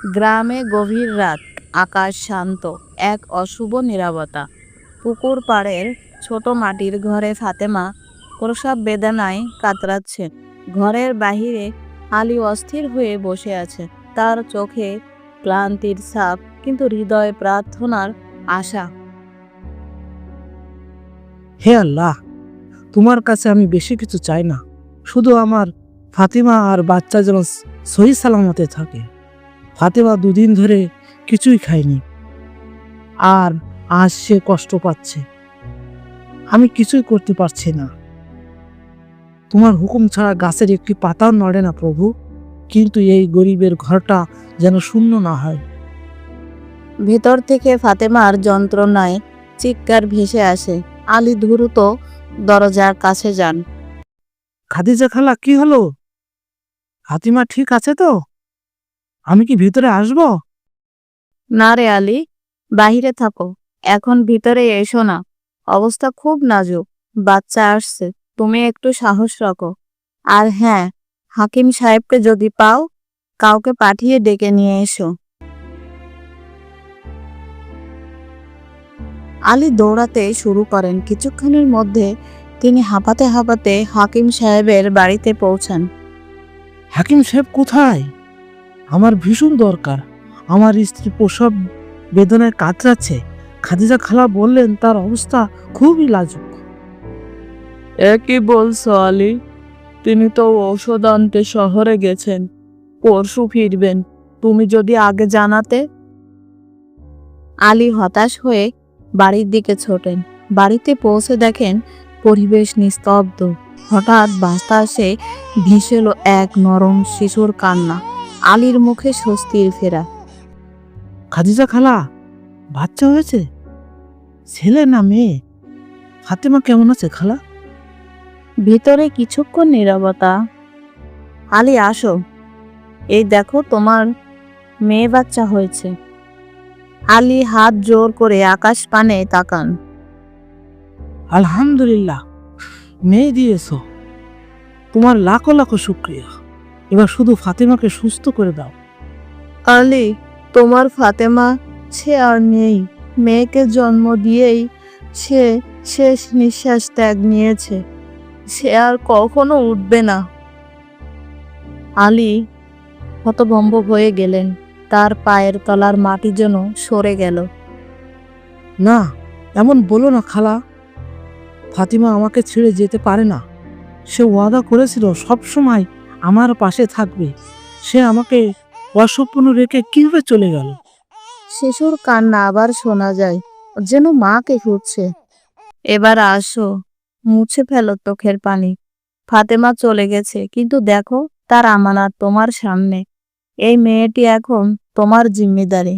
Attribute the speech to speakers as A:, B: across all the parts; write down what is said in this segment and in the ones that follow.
A: গ্রামে গভীর রাত, আকাশ শান্ত, এক অশুভ নীরবতা। পুকুর পাড়ের ছোট মাটির ঘরে ফাতেমা প্রসব বেদনায় কাতরাচ্ছে। ঘরের বাহিরে আলী অস্থির হয়ে বসে আছে, তার চোখে ক্লান্তির ছাপ, কিন্তু হৃদয়ে প্রার্থনার আশা।
B: হে আল্লাহ, তোমার কাছে আমি বেশি কিছু চাই না, শুধু আমার ফাতিমা আর বাচ্চা যেন সহি সালামতে থাকে। ফাতিমা দুদিন ধরে কিছুই খায়নি, আর আজ সে কষ্ট পাচ্ছে। আমি কিছুই করতে পারছি না। তোমার হুকুম ছাড়া গাছের একটি পাতাও নড়ে না প্রভু, কিন্তু এই গরিবের ঘরটা যেন শূন্য না হয়।
A: ভেতর থেকে ফাতেমার যন্ত্রণায় চিৎকার ভেসে আসে। আলী দ্রুত দরজার কাছে যান।
B: খাদিজা খালা, কি হলো? ফাতিমা ঠিক আছে তো? আমি কি ভিতরে আসবো?
A: না রে আলী, বাহিরে থাকো, এখন ভিতরে এসো না। অবস্থা খুব নাজুক, বাচ্চা আসছে, তুমি একটু সাহস রাখো। আর হ্যাঁ, হাকিম সাহেবকে যদি পাও, কাউকে পাঠিয়ে ডেকে নিয়ে এসো। আলী দৌড়াতে শুরু করেন। কিছুক্ষণের মধ্যে তিনি হাঁপাতে হাঁপাতে হাকিম সাহেবের বাড়িতে পৌঁছান।
B: হাকিম সাহেব কোথায়? আমার ভীষণ দরকার। আমার স্ত্রী প্রসব বেদনায় কাতরাচ্ছে। খাদিজা খালা বললেন তার অবস্থা খুবই লাজুক।
A: একই বলছো আলী, তিনি তো ঔষধ আনতে শহরে গেছেন, পরশু ফিরবেন। তুমি যদি আগে জানাতে। আলী হতাশ হয়ে বাড়ির দিকে ছোটেন। বাড়িতে পৌঁছে দেখেন পরিবেশ নিস্তব্ধ। হঠাৎ বাতাসে ভেসে এলো এক নরম শিশুর কান্না। আলীর মুখে স্বস্তির ফেরা।
B: খাদিজা খালা, বাচ্চা হয়েছে? ছেলে না মেয়ে? ফাতেমা কেমন আছে খালা?
A: ভিতরে কিছুক্ষণ নীরবতা। আলী, আসো, এই দেখো তোমার মেয়ে বাচ্চা হয়েছে। আলী হাত জোর করে আকাশ পানে তাকান।
B: আলহামদুলিল্লাহ, মেয়ে দিয়েছো। তোমার লাখো লাখো শুক্রিয়া। এবার শুধু ফাতেমাকে সুস্থ করে দাও।
A: আলী, তোমার ফাতেমা সে আর নেই। মেয়েকে জন্ম দিয়েই সে শেষ নিঃশ্বাস ত্যাগ নিয়েছে। সে আর কখনো উঠবে না। আলী হতভম্ব হয়ে গেলেন। তার পায়ের তলার মাটি যেন সরে গেল।
B: না, এমন বলো না খালা। ফাতিমা আমাকে ছেড়ে যেতে পারে না। সে ওয়াদা করেছিল সব সময় আমার পাশে থাকবে। সে আমাকে অসম্পূর্ণ রেখে কিভাবে চলে গেল?
A: শিশুর কান্না আবার শোনা যায়, যেন মাকে খুঁজছে। এবার আসো, মুছে ফেলো চোখের পানি। ফাতেমা চলে গেছে, কিন্তু দেখো তার আমানত তোমার সামনে। এই মেয়েটি এখন তোমার জিম্মেদারি।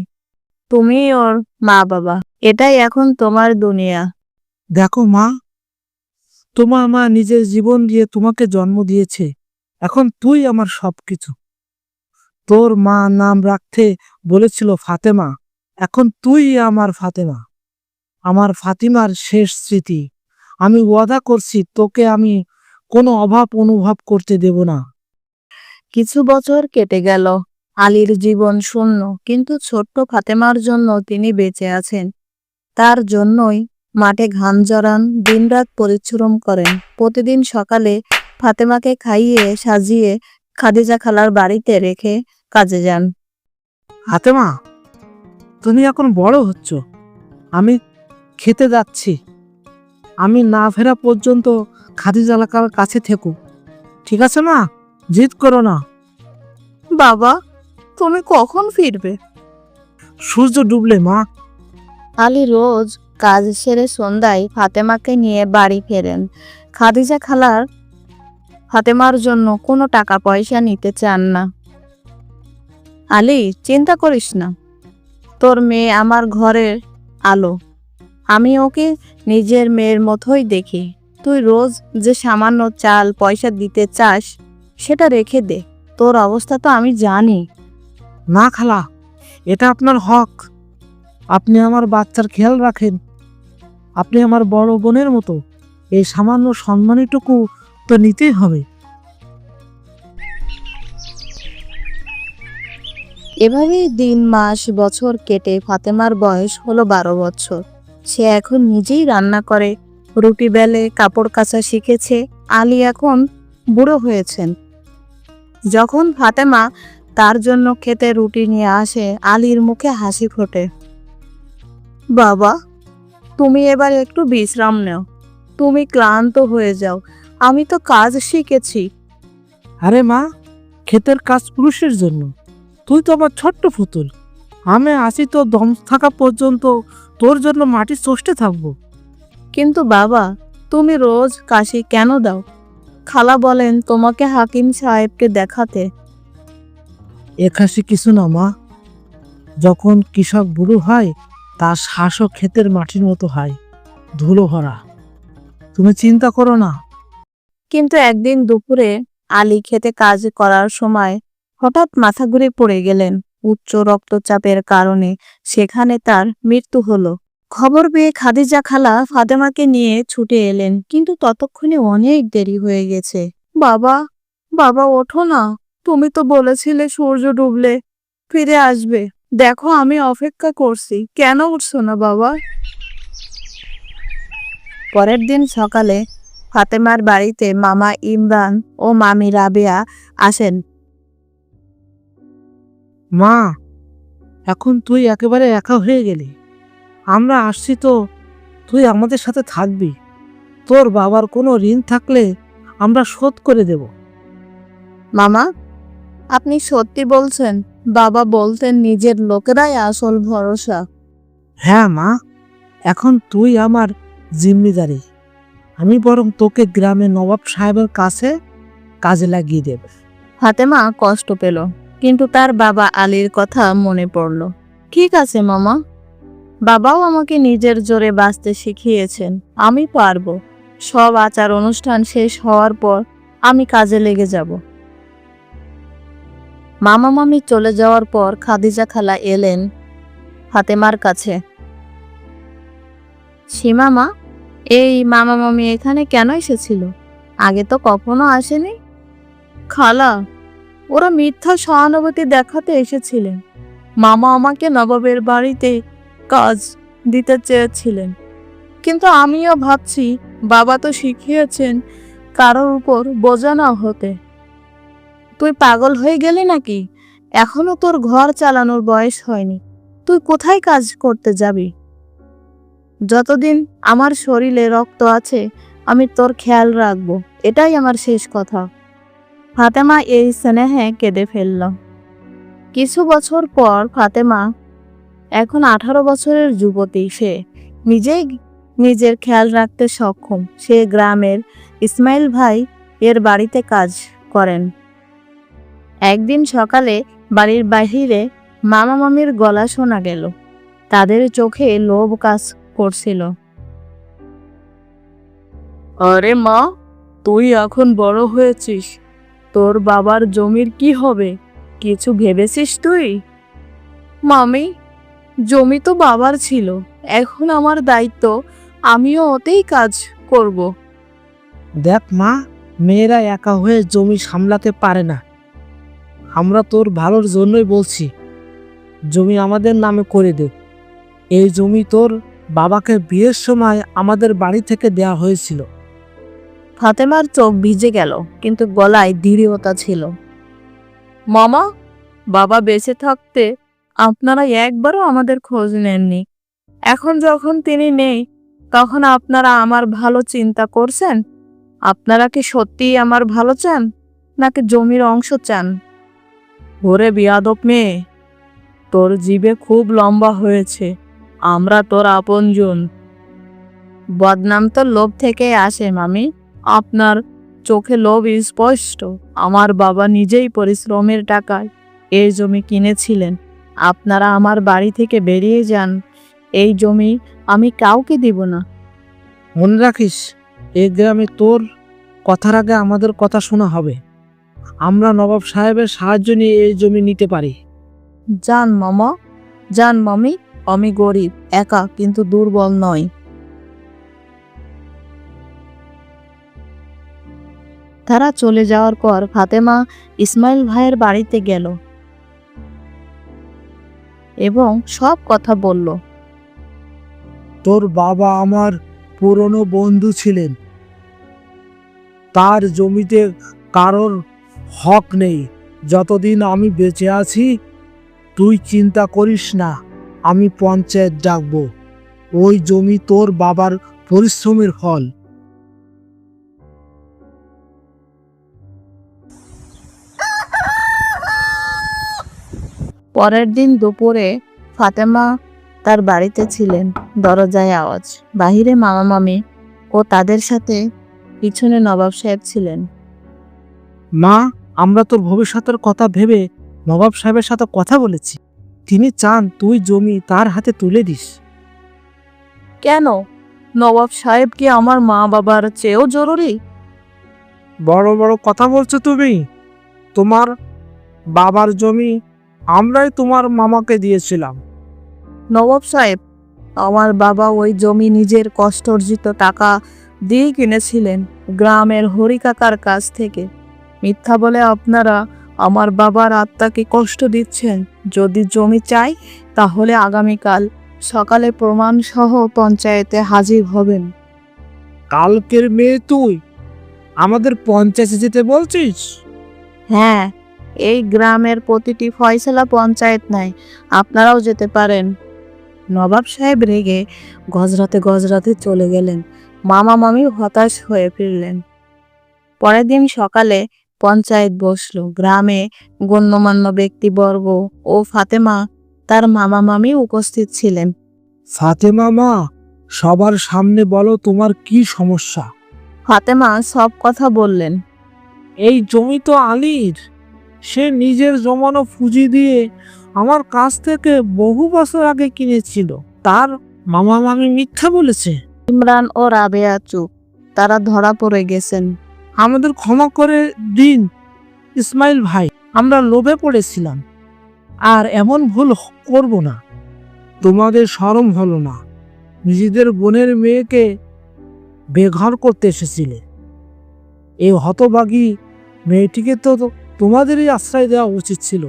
A: তুমি ওর মা বাবা। এটাই এখন তোমার দুনিয়া।
B: দেখো মা, তোমার মা নিজের জীবন দিয়ে তোমাকে জন্ম দিয়েছে। এখন তুই আমার সবকিছু। তোর মা নাম রাখতে বলেছিল ফাতেমা। এখন তুই আমার ফাতেমা, আমার ফাতিমার শেষ স্মৃতি। আমি ওয়াদা করছি তোকে আমি কোনো অভাব অনুভব করতে দেব না।
A: কিছু বছর কেটে গেল। আলীর জীবন শূন্য, কিন্তু ছোট্ট ফাতেমার জন্য তিনি বেঁচে আছেন। তার জন্যই মাঠে ঘাম জড়ান, দিনরাত পরিশ্রম করেন। প্রতিদিন সকালে ফাতেমাকে খাইয়ে সাজিয়ে খাদিজা খালার বাড়িতে রেখে কাজে যান।
B: ফাতেমা, তুমি এখন বড় হচ্ছ। আমি খেতে যাচ্ছি। আমি না ফেরা পর্যন্ত খাদিজা খালার কাছে থেকো, ঠিক আছে মা? জিদ করো না।
A: বাবা, তুমি কখন ফিরবে?
B: সূর্য ডুবলে মা।
A: আলী রোজ কাজ সেরে সন্ধ্যায় ফাতেমাকে নিয়ে বাড়ি ফেরেন। খাদিজা খালার ফাতেমার জন্য কোনো টাকা পয়সা নিতে চান না। আলী, চিন্তা করিস না, তোর মেয়ে আমার ঘরের আলো। আমি ওকে নিজের মেয়ের মতোই দেখি। তুই রোজ যে সামান্য চাল পয়সা দিতে চাস, সেটা রেখে দে। তোর অবস্থা তো আমি জানি।
B: না খালা, এটা আপনার হক। আপনি আমার বাচ্চার খেয়াল রাখেন। আপনি আমার বড় বোনের মতো। এই সামান্য সম্মানটুকু তো নিতেই হবে।
A: এভাবেই দিন মাস বছর কেটে ফাতেমার বয়স হলো 12 বছর। সে এখন নিজেই রান্না করে, রুটি বেলে, কাপড় কাচা শিখেছে। আলী এখন বুড়ো হয়েছেন। যখন ফাতেমা তার জন্য খেতে রুটি নিয়ে আসে, আলীর মুখে হাসি ফোটে। বাবা, তুমি এবার একটু বিশ্রাম নাও। তুমি ক্লান্ত হয়ে যাও, আমি তো কাজ শিখেছি।
B: আরে মা, ক্ষেতের কাজ পুরুষের জন্য, তুই তো আমার ছোট্ট পুতুল। আমি আসি তো দম থাকা পর্যন্ত তোর জন্য মাটি চষতে থাকবো।
A: কিন্তু বাবা, তুমি রোজ কাশি কেন দাও? খালা বলেন তোমাকে হাকিম সাহেবকে দেখাতে।
B: একাশি কিছু না মা, যখন কৃষক বুড়ো হয় তার শ্বাসও ক্ষেতের মাটির মতো হয়, ধুলো ভরা। তুমি চিন্তা করো না।
A: কিন্তু একদিন দুপুরে আলী খেতে কাজ করার সময় হঠাৎ মাথা ঘুরে পড়ে গেলেন। উচ্চ রক্তচাপের কারণে সেখানে তার মৃত্যু হলো। খবর পেয়ে খাদিজা খালা ফাতেমাকে নিয়ে ছুটে এলেন, কিন্তু ততক্ষণে অনেক দেরি হয়ে গেছে। বাবা, বাবা ওঠো না, তুমি তো বলেছিলে সূর্য ডুবলে ফিরে আসবে। দেখো আমি অপেক্ষা করছি, কেন উঠছো না বাবা? পরের দিন সকালে ফাতেমার বাড়িতে মামা ইমরান ও মামি রাবেয়া আসেন।
B: মা, এখন তুই একেবারে একা হয়ে গেলি। আমরা আসছি তো তুই আমাদের সাথে থাকবি। তোর বাবার কোনো ঋণ থাকলে আমরা শোধ করে দেব।
A: মামা, আপনি সত্যি বলছেন? বাবা বলতেন নিজের লোকেরাই আসল ভরসা।
B: হ্যাঁ মা, এখন তুই আমার জিম্মেদারি। আমি বরং তোকে গ্রামে নবাব সাহেবের কাছে কাজে লাগিয়ে দেব।
A: ফাতেমা কষ্ট পেল, কিন্তু তার বাবা আলীর কথা মনে পড়ল। ঠিক আছে মামা, বাবাও আমাকে নিজের জোরে বাঁচতে শিখিয়েছেন, আমি পারবো। সব আচার অনুষ্ঠান শেষ হওয়ার পর আমি কাজে লেগে যাব। মামা মামি চলে যাওয়ার পর খাদিজা খালা এলেন ফাতেমার কাছে। সীমা মা, এই মামা মামি এখানে কেন এসেছিল? আগে তো কখনো আসেনি। খালা, ওরা মিথ্যা সহানুভূতি দেখাতে এসেছিলেন। মামা আমাকে নবাবের বাড়িতে কাজ দিতে চেয়েছিলেন, কিন্তু আমিও ভাবছি বাবা তো শিখিয়েছেন কারোর উপর বোঝা না হতে। তুই পাগল হয়ে গেলি নাকি? এখনো তোর ঘর চালানোর বয়স হয়নি, তুই কোথায় কাজ করতে যাবি? যতদিন আমার শরীরে রক্ত আছে আমি তোর খেয়াল রাখবো, এটাই আমার শেষ কথা। ফাতেমা এই স্নেহে কেঁদে ফেলল। কিছু বছর পর ফাতেমা এখন 18 বছরের যুবতী। সে নিজেই নিজের খেয়াল রাখতে সক্ষম। সে গ্রামের ইসমাইল ভাই এর বাড়িতে কাজ করেন। একদিন সকালে বাড়ির বাহিরে মামা মামির গলা শোনা গেল। তাদের চোখে লোভ কাজ করছিল। আরে মা, তুই এখন বড় হয়েছিস, তোর বাবার জমির কি হবে? কিছু ভেবেছিস তুই? মামি, জমি তো বাবার ছিল, এখন আমার দায়িত্ব, আমিও ওতেই কাজ করব।
B: দেখ মা, মেয়েরা একা হয়ে জমি সামলাতে পারে না। আমরা তোর ভালোর জন্যই বলছি, জমি আমাদের নামে করে দে। এই জমি তোর বাবাকে বিয়ের সময় আমাদের বাড়ি থেকে দেয়া হয়েছিল।
A: ফাতেমার চোখ ভিজে গেল, কিন্তু গলায় দৃঢ়তা ছিল। মামা, বাবা বেঁচে থাকতে আপনারা একবারও আমাদের খোঁজ নেননি। এখন যখন তিনি নেই, তখন আপনারা আমার ভালো চিন্তা করছেন? আপনারা কি সত্যিই আমার ভালো চান, নাকি জমির অংশ চান? ওরে বিয়াদব মেয়ে, তোর জিভে খুব লম্বা হয়েছে। আমরা তোর আপনজন। বদনাম তো লোভ থেকে আসে মামি। আপনার চোখে লোভ স্পষ্ট। আমার বাবা নিজেই পরিশ্রমের টাকায় এই জমি কিনেছিলেন। আপনারা আমার বাড়ি থেকে বেরিয়ে যান, এই জমি আমি কাউকে দিব না।
B: মনে রাখিস, এই গ্রামে তোর কথার আগে আমাদের কথা শোনা হবে। আমরা নবাব সাহেবের সাহায্য নিয়ে এই জমি নিতে পারি।
A: যান মামা, যান মামি, আমি গরিব, একা, কিন্তু দুর্বল নয়। তারা চলে যাওয়ার পর ফাতেমা ইসমাইল ভাইয়ের বাড়িতে গেল। এবং সব কথা বলল।
B: তোর বাবা আমার পুরনো বন্ধু ছিলেন, তার জমিতে কারোর হক নেই। যতদিন আমি বেঁচে আছি তুই চিন্তা করিস না, আমি পঞ্চায়েত ডাকবো। ওই জমি তোর বাবার পরিশ্রমের ফল।
A: পরের দিন দুপুরে ফাতেমা তার বাড়িতে ছিলেন। দরজায় আওয়াজ। বাহিরে মামা মামি ও তাদের সাথে পিছনে নবাব সাহেব ছিলেন।
B: মা, আমরা তোর ভবিষ্যতের কথা ভেবে নবাব সাহেবের সাথে কথা বলেছি। তিনি চান তুই জমি তার হাতে তুলে দিস।
A: কেন? নবাব সাহেব কি আমার মা বাবার চেয়েও জরুরি?
B: বড় বড় কথা বলছো তুমি। তোমার বাবার জমি আমরাই তোমার মামাকে দিয়েছিলাম।
A: নবাব সাহেব, আমার বাবা ওই জমি নিজের কষ্টার্জিত টাকা দিয়ে কিনেছিলেন গ্রামের হরি কাকার কাছ থেকে। মিথ্যা বলে আপনারা আমার বাবার আত্মাকে কষ্ট দিচ্ছেন। যদি জমি চাই তাহলে আগামীকাল সকালে প্রমাণ সহ পঞ্চায়েতে হাজির হবেন।
B: কালকের মেয়ে তুই আমাদের পঞ্চায়েতে যেতে বলছিস?
A: হ্যাঁ, এই গ্রামের প্রতিটি ফয়সালা পঞ্চায়েত নেয়, আপনারাও যেতে পারেন। নবাব সাহেব রেগে গজরাতে গজরাতে চলে গেলেন। মামা মামি হতাশ হয়ে ফিরলেন। পরের দিন সকালে পঞ্চায়েত বসলো। গ্রামে গণ্যমান্য ব্যক্তিবর্গ ও ফাতেমা তার মামা মামি উপস্থিত ছিলেন।
B: ফাতেমা মা, সবার সামনে বলো তোমার কি সমস্যা।
A: ফাতেমা সব কথা বললেন।
B: এই জমি তো আলীর। সে নিজের জমানো পুঁজি দিয়ে আমার কাছ থেকে বহু বছর আগে কিনেছিল। তার মামা মামি মিথ্যা বলেছে।
A: ইমরান ও রাবেয়া চুপ, তারা ধরা পড়ে গেছেন।
B: আমাদের ক্ষমা করে দিন ইসমাইল ভাই, আমরা লোভে পড়েছিলাম, আর এমন ভুল করব না। তোমাদের শরম হলো না? নিজেদের বোনের মেয়েকে বেঘর করতে এসেছিলে। এই হতভাগী মেয়েটিকে তো তোমাদেরই আশ্রয় দেওয়া উচিত ছিল।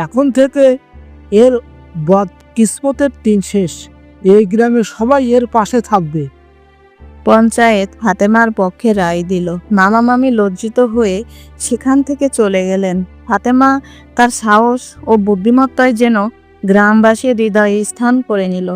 B: এখন থেকে এর বদ কিসমতের দিন শেষ। এই গ্রামে সবাই এর পাশে থাকবে।
A: পঞ্চায়েত ফাতেমার পক্ষে রায় দিল। মামা মামি লজ্জিত হয়ে সেখান থেকে চলে গেলেন। ফাতেমা তার সাহস ও বুদ্ধিমত্তায় যেন গ্রামবাসীর হৃদয়ে স্থান করে নিল।